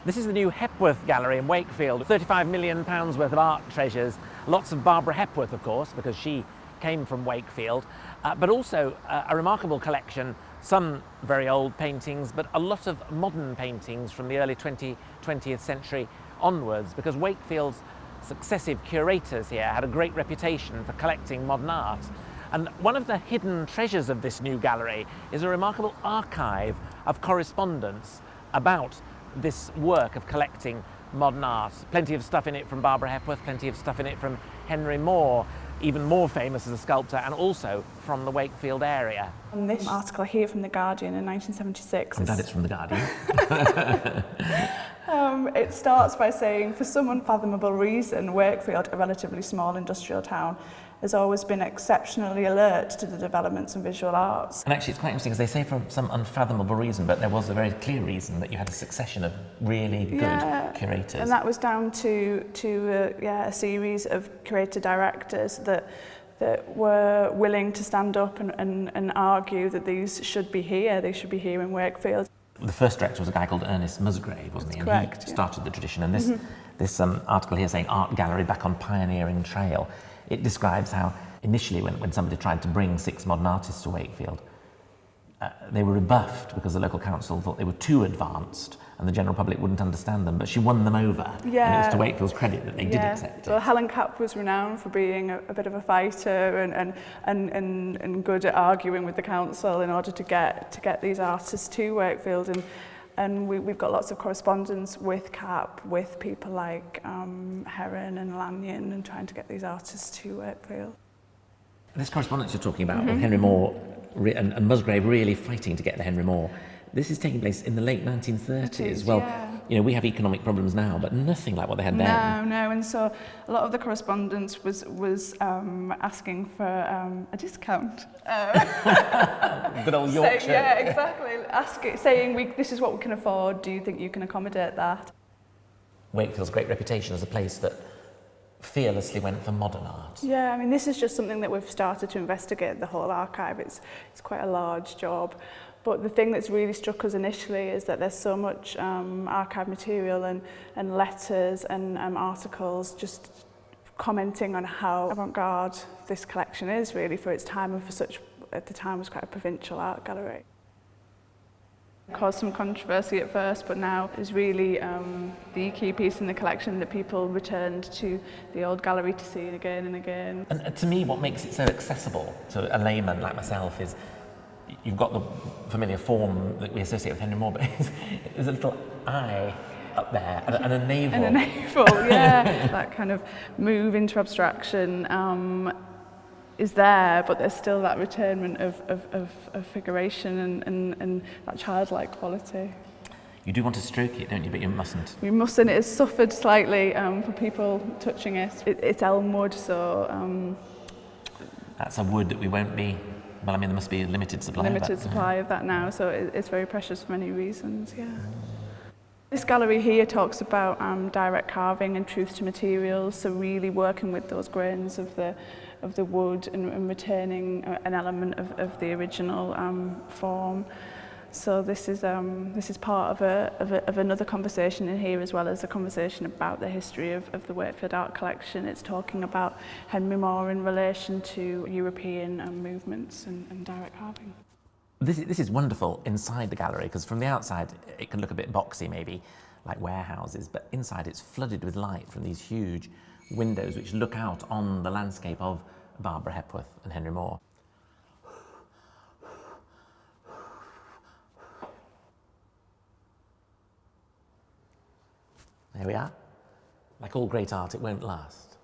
This is the new Hepworth Gallery in Wakefield. £35 million worth of art treasures. Lots of Barbara Hepworth, of course, because she came from Wakefield, but also a remarkable collection, some very old paintings, but a lot of modern paintings from the early 20th century onwards, because Wakefield's successive curators here had a great reputation for collecting modern art. And one of the hidden treasures of this new gallery is a remarkable archive of correspondence about this work of collecting modern art. Plenty of stuff in it from Barbara Hepworth, plenty of stuff in it from Henry Moore, even more famous as a sculptor, and also from the Wakefield area. And this article here from The Guardian in 1976. I'm glad it's from The Guardian. It starts by saying, for some unfathomable reason, Wakefield, a relatively small industrial town, has always been exceptionally alert to the developments in visual arts. And actually it's quite interesting because they say for some unfathomable reason, but there was a very clear reason that you had a succession of really good curators. And that was down to a series of curator directors that were willing to stand up and argue that these should be here, they should be here in Wakefield. The first director was a guy called Ernest Musgrave, wasn't he? And correct, he started the tradition. And this article here saying Art Gallery back on pioneering trail, it describes how initially when somebody tried to bring 6 modern artists to Wakefield, they were rebuffed because the local council thought they were too advanced and the general public wouldn't understand them, but she won them over. Yeah. And it was to Wakefield's credit that they did accept it. Well, Helen Capp was renowned for being a bit of a fighter and good at arguing with the council in order to get these artists to Wakefield. And we've got lots of correspondence with Capp, with people like Heron and Lanyon, and trying to get these artists to Wakefield. This correspondence you're talking about with Henry Moore and Musgrave really fighting to get the Henry Moore, this is taking place in the late 1930s. Well, you know, we have economic problems now, but nothing like what they had then. No, and so a lot of the correspondence was asking for a discount. Good old Yorkshire. Yeah, exactly. Saying, this is what we can afford, do you think you can accommodate that? Wakefield's great reputation as a place that fearlessly went for modern art. Yeah, I mean, this is just something that we've started to investigate, the whole archive. It's quite a large job. But the thing that's really struck us initially is that there's so much archive material and letters and articles just commenting on how avant-garde this collection is really for its time, and for such, at the time, was quite a provincial art gallery. It caused some controversy at first, but now is really the key piece in the collection that people returned to the old gallery to see again and again. And to me, what makes it so accessible to a layman like myself is you've got the familiar form that we associate with Henry Moore, but there's a little eye up there and a navel. And a navel, yeah. That kind of move into abstraction is there, but there's still that returnment of figuration and that childlike quality. You do want to stroke it, don't you? But you mustn't. We mustn't. It has suffered slightly for people touching it. It's elm wood, so... That's a wood that we won't be... Well, I mean, there must be a limited supply of that now, so it's very precious for many reasons, yeah. This gallery here talks about direct carving and truth to materials, so really working with those grains of the wood and retaining an element of the original form. So this is part of another conversation in here, as well as a conversation about the history of the Wakefield art collection. It's talking about Henry Moore in relation to European movements and direct carving. This is wonderful inside the gallery, because from the outside it can look a bit boxy maybe, like warehouses, but inside it's flooded with light from these huge windows which look out on the landscape of Barbara Hepworth and Henry Moore. There we are. Like all great art, it won't last.